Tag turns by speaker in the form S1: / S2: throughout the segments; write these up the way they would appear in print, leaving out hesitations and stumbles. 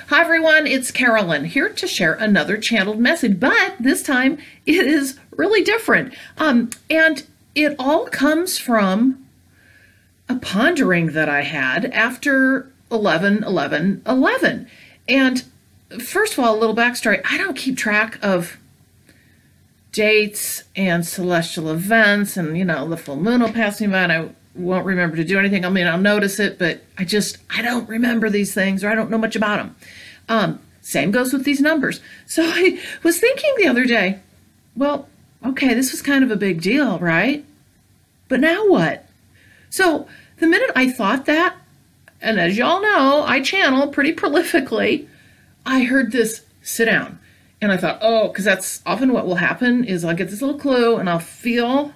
S1: Hi everyone, it's Carolyn here to share another channeled message, but this time it is really different. And it all comes from a pondering that I had after 11/11/11. And first of all, a little backstory. I don't keep track of dates and celestial events, and the full moon will pass me by and I won't remember to do anything. I mean, I'll notice it, but I don't remember these things, or I don't know much about them. Same goes with these numbers. So I was thinking the other day, well, okay, this was kind of a big deal, right? But now what? So the minute I thought that, and as y'all know, I channel pretty prolifically, I heard this, sit down. And I thought, oh, because that's often what will happen is I'll get this little clue and I'll feel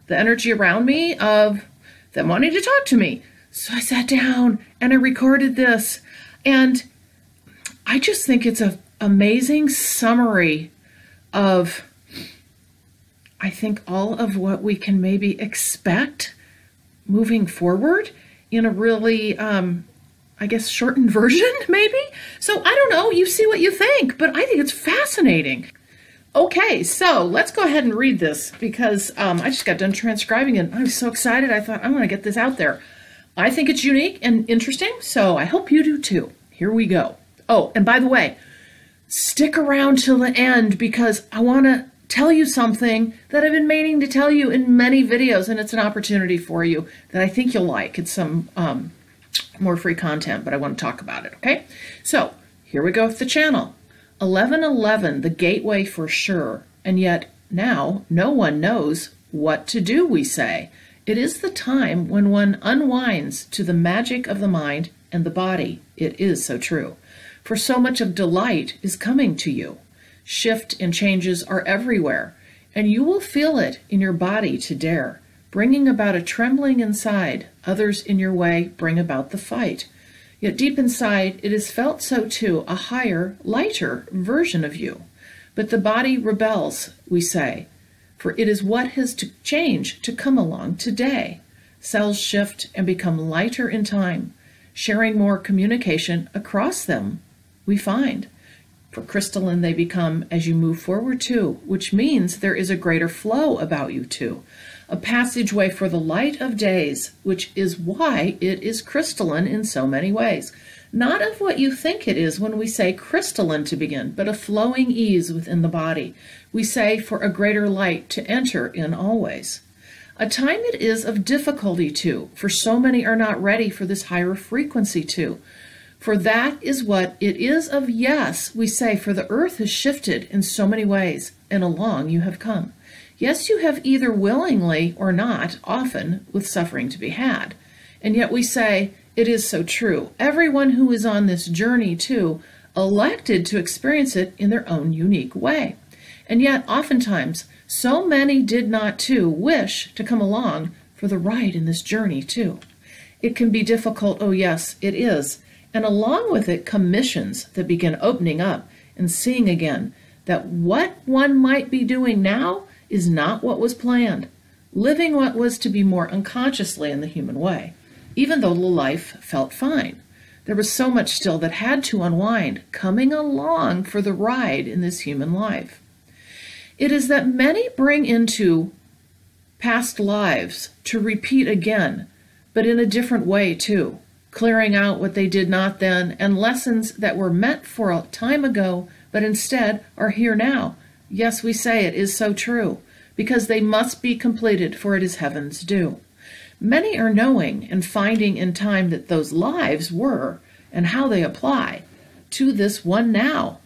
S1: the energy around me of them wanting to talk to me. So I sat down and I recorded this. And I just think it's an amazing summary of, I think, all of what we can maybe expect moving forward in a really, I guess, shortened version, maybe? So I don't know, you see what you think, but I think it's fascinating. Okay, so let's go ahead and read this because I just got done transcribing it. I was so excited, I thought, I'm going to get this out there. I think it's unique and interesting, so I hope you do too. Here we go. Oh, and by the way, stick around till the end because I want to tell you something that I've been meaning to tell you in many videos, and it's an opportunity for you that I think you'll like. It's some more free content, but I want to talk about it, okay? So here we go with the channel. 11/11, the gateway for sure, and yet now no one knows what to do, we say. It is the time when one unwinds to the magic of the mind and the body. It is so true. For so much of delight is coming to you. Shift and changes are everywhere, and you will feel it in your body to dare, bringing about a trembling inside. Others in your way bring about the fight. Yet deep inside, it is felt so too, a higher, lighter version of you. But the body rebels, we say, for it is what has to change to come along today. Cells shift and become lighter in time, sharing more communication across them, we find. For crystalline they become as you move forward too, which means there is a greater flow about you too. A passageway for the light of days, which is why it is crystalline in so many ways. Not of what you think it is when we say crystalline to begin, but a flowing ease within the body. We say for a greater light to enter in always. A time it is of difficulty too, for so many are not ready for this higher frequency too. For that is what it is of yes, we say, for the earth has shifted in so many ways, and along you have come. Yes, you have either willingly or not, often with suffering to be had. And yet we say, it is so true. Everyone who is on this journey, too, elected to experience it in their own unique way. And yet, oftentimes, so many did not, too, wish to come along for the ride in this journey, too. It can be difficult, oh yes, it is. And along with it come missions that begin opening up and seeing again that what one might be doing now is not what was planned, living what was to be more unconsciously in the human way, even though the life felt fine. There was so much still that had to unwind, coming along for the ride in this human life. It is that many bring into past lives to repeat again, but in a different way too, clearing out what they did not then, and lessons that were meant for a time ago, but instead are here now. Yes, we say it is so true, because they must be completed, for it is heaven's due. Many are knowing and finding in time that those lives were, and how they apply to this one now.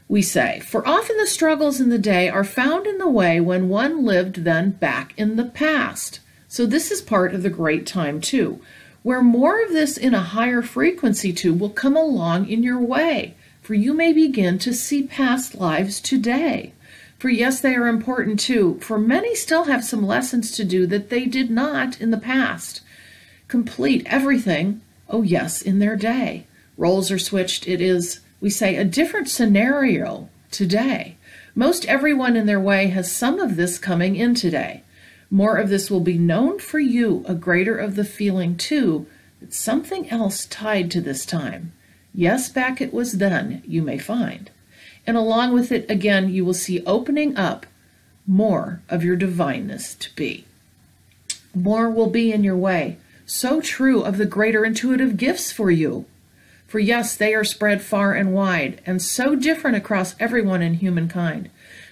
S1: We say, for often the struggles in the day are found in the way when one lived then back in the past. So this is part of the great time too, where more of this in a higher frequency too will come along in your way, for you may begin to see past lives today. For yes, they are important too, for many still have some lessons to do that they did not in the past. Complete everything, oh yes, in their day. Roles are switched, it is, we say, a different scenario today. Most everyone in their way has some of this coming in today. More of this will be known for you, a greater of the feeling too, that something else tied to this time. Yes, back it was then, you may find. And along with it, again, you will see opening up more of your divineness to be. More will be in your way. So true of the greater intuitive gifts for you. For yes, they are spread far and wide, and so different across everyone in humankind.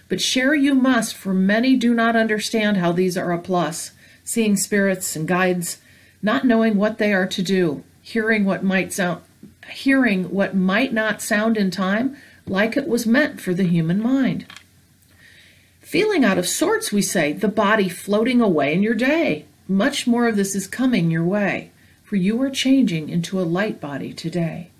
S1: But share you must, for many do not understand how these are a plus, seeing spirits and guides, not knowing what they are to do, hearing what might not sound in time like it was meant for the human mind. Feeling out of sorts, we say, the body floating away in your day. Much more of this is coming your way, for you are changing into a light body today.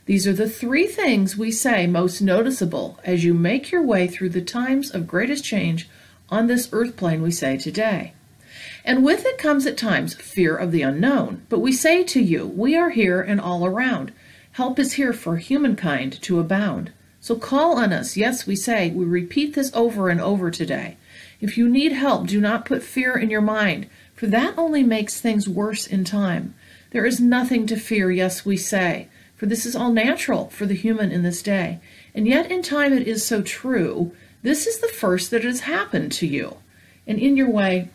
S1: These are the three things we say most noticeable as you make your way through the times of greatest change on this earth plane, we say today. And with it comes at times fear of the unknown, but we say to you, we are here and all around. Help is here for humankind to abound. So call on us. Yes, we say, we repeat this over and over today. If you need help, do not put fear in your mind, for that only makes things worse in time. There is nothing to fear, yes, we say, for this is all natural for the human in this day. And yet in time it is so true. This is the first that has happened to you. And in your way,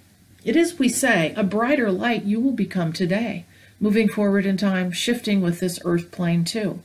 S1: it is, we say, a brighter light you will become today, moving forward in time, shifting with this earth plane too.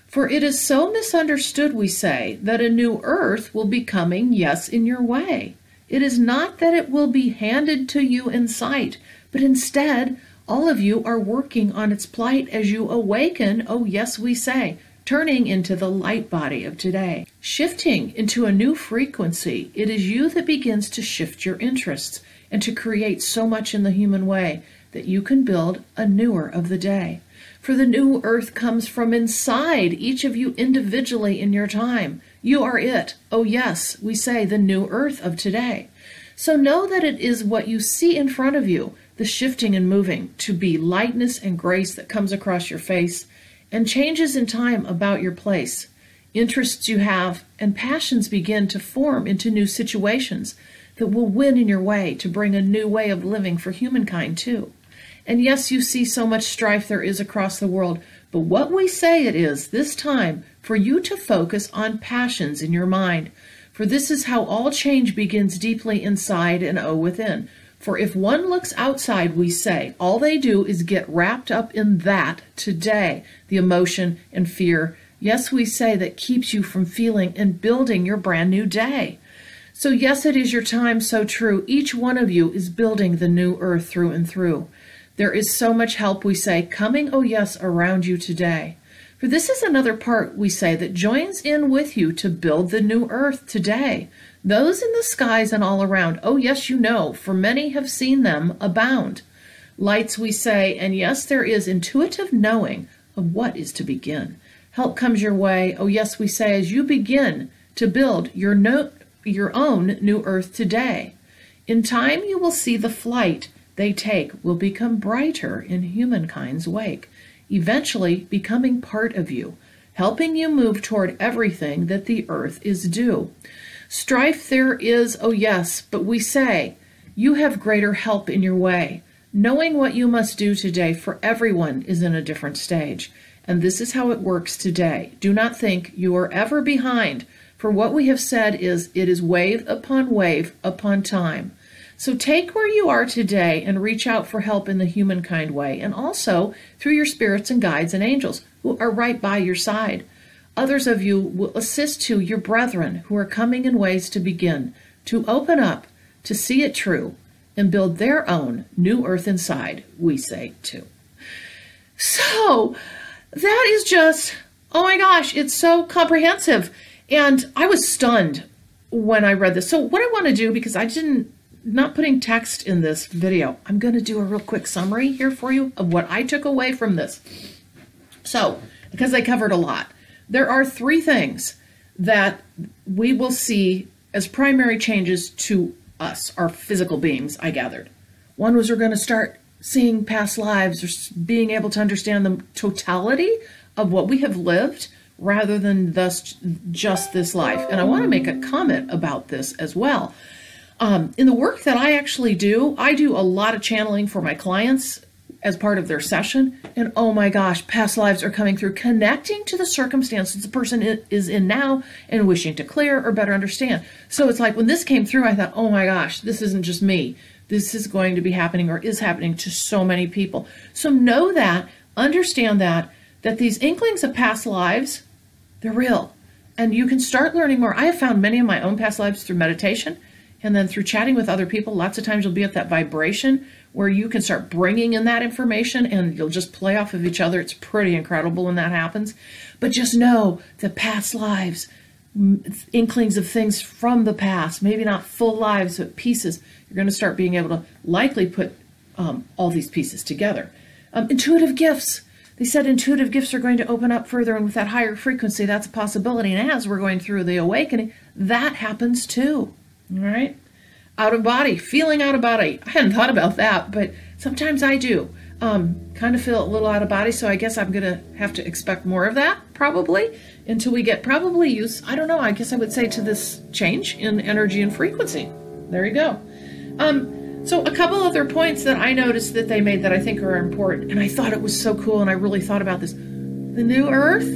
S1: For it is so misunderstood, we say, that a new earth will be coming, yes, in your way. It is not that it will be handed to you in sight, but instead, all of you are working on its plight as you awaken, oh yes, we say, turning into the light body of today. Shifting into a new frequency, it is you that begins to shift your interests and to create so much in the human way that you can build a newer of the day. For the new earth comes from inside each of you individually in your time. You are it. Oh yes, we say the new earth of today. So know that it is what you see in front of you, the shifting and moving, to be lightness and grace that comes across your face, and changes in time about your place. Interests you have and passions begin to form into new situations that will win in your way to bring a new way of living for humankind too. And yes, you see so much strife there is across the world, but what we say it is this time for you to focus on passions in your mind. For this is how all change begins deeply inside and within. For if one looks outside, we say, all they do is get wrapped up in that today, the emotion and fear. Yes, we say that keeps you from feeling and building your brand new day. So yes, it is your time, so true. Each one of you is building the new earth through and through. There is so much help, we say, coming, oh yes, around you today. For this is another part, we say, that joins in with you to build the new earth today. Those in the skies and all around, oh yes, you know, for many have seen them abound. Lights, we say, and yes, there is intuitive knowing of what is to begin. Help comes your way, oh yes, we say, as you begin to build your own new earth today. In time you will see the flight they take will become brighter in humankind's wake, eventually becoming part of you, helping you move toward everything that the earth is due. Strife there is, oh yes, but we say, you have greater help in your way, knowing what you must do today, for everyone is in a different stage. And this is how it works today. Do not think you are ever behind, for what we have said is, it is wave upon time. So take where you are today and reach out for help in the humankind way, and also through your spirits and guides and angels who are right by your side. Others of you will assist to your brethren who are coming in ways to begin, to open up, to see it true, and build their own new earth inside, we say too. So that is just, oh my gosh, it's so comprehensive. And I was stunned when I read this. So what I want to do, because not putting text in this video, I'm going to do a real quick summary here for you of what I took away from this. So, because I covered a lot, there are three things that we will see as primary changes to us, our physical beings, I gathered. One was we're going to start seeing past lives, or being able to understand the totality of what we have lived, rather than just this life. And I want to make a comment about this as well. In the work that I actually do, I do a lot of channeling for my clients as part of their session, and oh my gosh, past lives are coming through, connecting to the circumstances the person is in now and wishing to clear or better understand. So it's like when this came through, I thought, oh my gosh, this isn't just me. This is going to be happening or is happening to so many people. So know that, understand that these inklings of past lives, they're real. And you can start learning more. I have found many of my own past lives through meditation and then through chatting with other people. Lots of times you'll be at that vibration where you can start bringing in that information and you'll just play off of each other. It's pretty incredible when that happens. But just know that past lives, inklings of things from the past, maybe not full lives, but pieces, you're going to start being able to likely put all these pieces together. Intuitive gifts. They said intuitive gifts are going to open up further, and with that higher frequency, that's a possibility. And as we're going through the awakening, that happens too. All right? Out of body, feeling out of body. I hadn't thought about that, but sometimes I do. Kind of feel a little out of body, so I guess I'm going to have to expect more of that, probably, until we get probably used, I don't know, I guess I would say to this change in energy and frequency. There you go. So a couple other points that I noticed that they made that I think are important, and I thought it was so cool, and I really thought about this. The new Earth,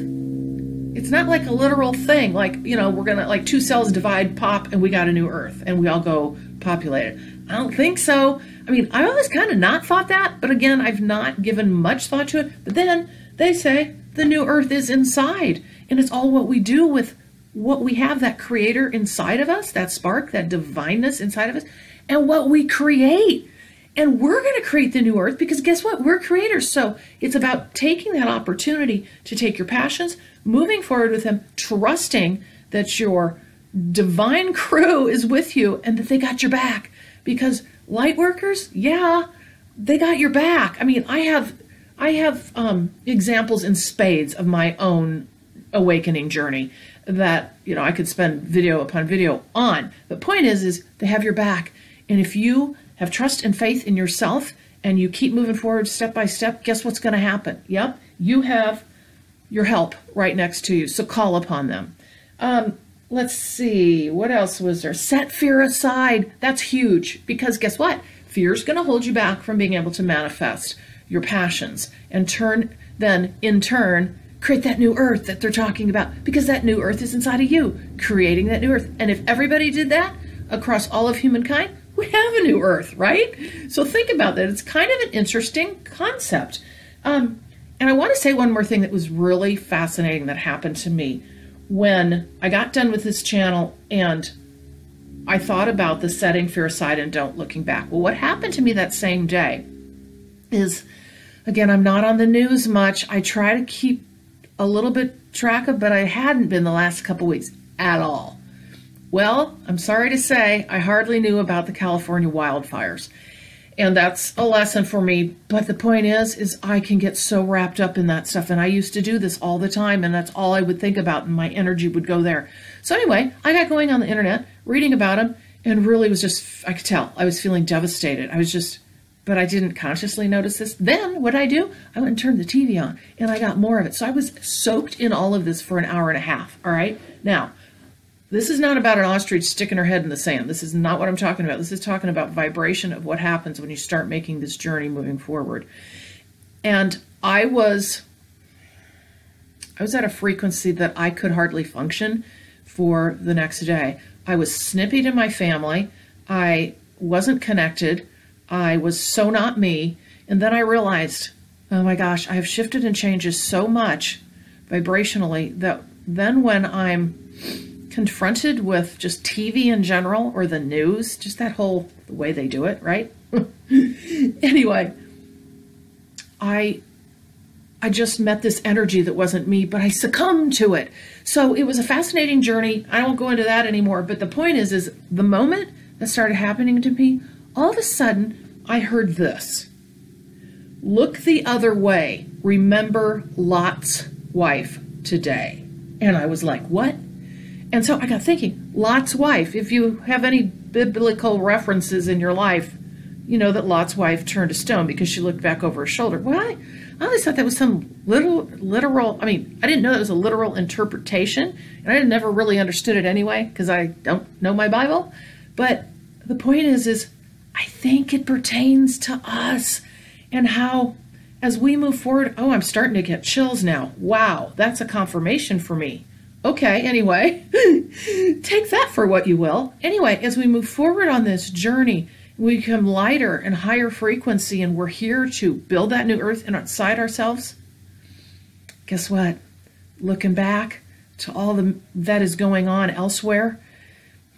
S1: it's not like a literal thing, like, you know, we're going to, like, 2 cells divide, pop, and we got a new Earth, and we all go populate it. I don't think so. I mean, I always kind of not thought that, but again, I've not given much thought to it. But then they say the new Earth is inside, and it's all what we do with what we have, that creator inside of us, that spark, that divineness inside of us, and what we create. And we're going to create the new Earth because guess what? We're creators. So it's about taking that opportunity to take your passions, moving forward with them, trusting that your divine crew is with you and that they got your back. Because light workers, yeah, they got your back. I mean, I have examples in spades of my own awakening journey that, you know, I could spend video upon video on. The point is they have your back. And if you have trust and faith in yourself and you keep moving forward step by step, guess what's going to happen? Yep, you have your help right next to you. So call upon them. Let's see, what else was there? Set fear aside. That's huge because guess what? Fear is going to hold you back from being able to manifest your passions and in turn, create that new Earth that they're talking about, because that new Earth is inside of you, creating that new Earth. And if everybody did that across all of humankind, we have a new Earth, right? So think about that. It's kind of an interesting concept. And I want to say one more thing that was really fascinating that happened to me when I got done with this channel and I thought about the setting fear aside and don't looking back. Well, what happened to me that same day is, again, I'm not on the news much. I try to keep a little bit track of, but I hadn't been the last couple weeks at all. Well, I'm sorry to say, I hardly knew about the California wildfires. And that's a lesson for me. But the point is I can get so wrapped up in that stuff. And I used to do this all the time. And that's all I would think about. And my energy would go there. So anyway, I got going on the internet, reading about them. And really was just, I could tell, I was feeling devastated. But I didn't consciously notice this. Then what did I do? I went and turned the TV on. And I got more of it. So I was soaked in all of this for an hour and a half. All right. Now, this is not about an ostrich sticking her head in the sand. This is not what I'm talking about. This is talking about vibration of what happens when you start making this journey moving forward. And I was at a frequency that I could hardly function for the next day. I was snippy to my family. I wasn't connected. I was so not me. And then I realized, oh my gosh, I have shifted and changed so much vibrationally that then when I'm confronted with just TV in general or the news, just that whole the way they do it, right? Anyway, I just met this energy that wasn't me, but I succumbed to it. So it was a fascinating journey. I won't go into that anymore, but the point is the moment that started happening to me, all of a sudden I heard this. Look the other way. Remember Lot's wife today. And I was like, what? And so I got thinking, Lot's wife, if you have any biblical references in your life, you know that Lot's wife turned to stone because she looked back over her shoulder. Well, I always thought that was some literal, I didn't know that was a literal interpretation, and I never really understood it anyway because I don't know my Bible. But the point is I think it pertains to us. and how as we move forward, oh, I'm starting to get chills now. Wow, that's a confirmation for me. Okay, anyway, take that for what you will. Anyway, as we move forward on this journey, we become lighter and higher frequency, and we're here to build that new earth inside ourselves. Guess what? Looking back to all that is going on elsewhere,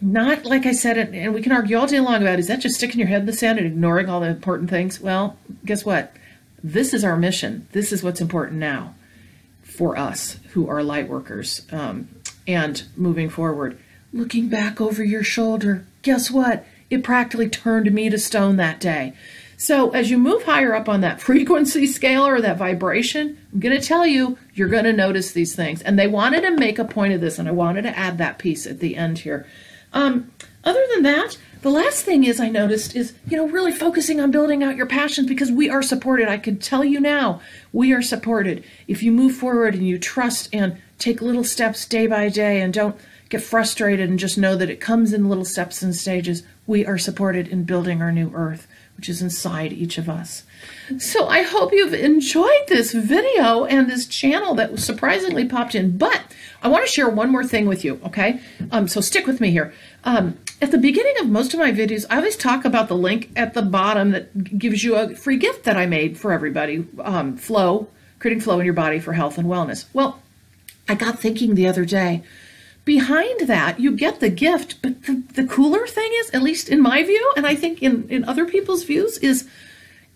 S1: not like I said, and we can argue all day long about, is that just sticking your head in the sand and ignoring all the important things? Well, guess what? This is our mission. This is what's important now for us who are light workers, and moving forward. Looking back over your shoulder, guess what? It practically turned me to stone that day. So as you move higher up on that frequency scale or that vibration, I'm going to tell you, you're going to notice these things. And they wanted to make a point of this, and I wanted to add that piece at the end here. Other than that, the last thing is I noticed is, really focusing on building out your passions, because we are supported. I can tell you now, we are supported. If you move forward and you trust and take little steps day by day and don't get frustrated and just know that it comes in little steps and stages, we are supported in building our new earth, which is inside each of us. So I hope you've enjoyed this video and this channel that surprisingly popped in. But I want to share one more thing with you, okay? So stick with me here. At the beginning of most of my videos, I always talk about the link at the bottom that gives you a free gift that I made for everybody, Flow, Creating Flow in Your Body for Health and Wellness. Well, I got thinking the other day, behind that, you get the gift, but the cooler thing is, at least in my view, and I think in other people's views, is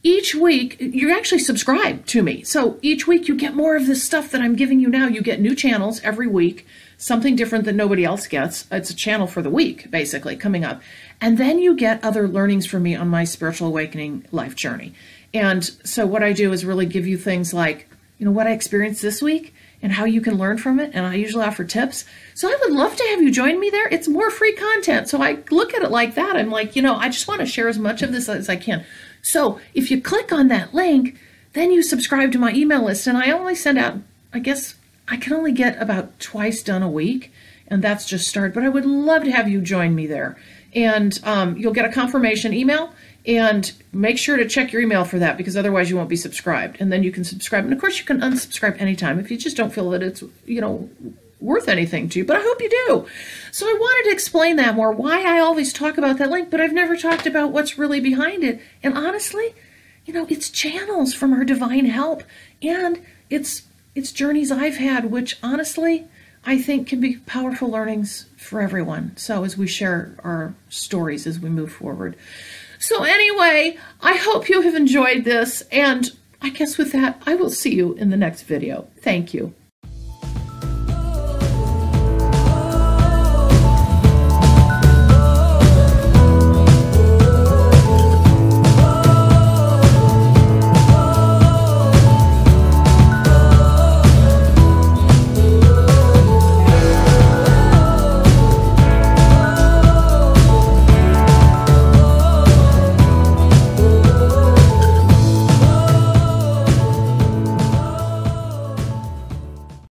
S1: each week, you actually subscribe to me. So each week you get more of this stuff that I'm giving you now. You get new channels every week, something different that nobody else gets. It's a channel for the week, basically, coming up. And then you get other learnings from me on my spiritual awakening life journey. And so what I do is really give you things like, what I experienced this week and how you can learn from it. And I usually offer tips. So I would love to have you join me there. It's more free content. So I look at it like that. I'm like, I just want to share as much of this as I can. So if you click on that link, then you subscribe to my email list. And I only send out, I guess I can only get about twice done a week. And that's just started. But I would love to have you join me there. And you'll get a confirmation email. And make sure to check your email for that, because otherwise you won't be subscribed. And then you can subscribe. And of course you can unsubscribe anytime if you just don't feel that it's, worth anything to you. But I hope you do. So I wanted to explain that more, why I always talk about that link, but I've never talked about what's really behind it. And honestly, it's channels from our divine help. And it's journeys I've had, which honestly, I think can be powerful learnings for everyone. So as we share our stories as we move forward. So anyway, I hope you have enjoyed this, and I guess with that, I will see you in the next video. Thank you.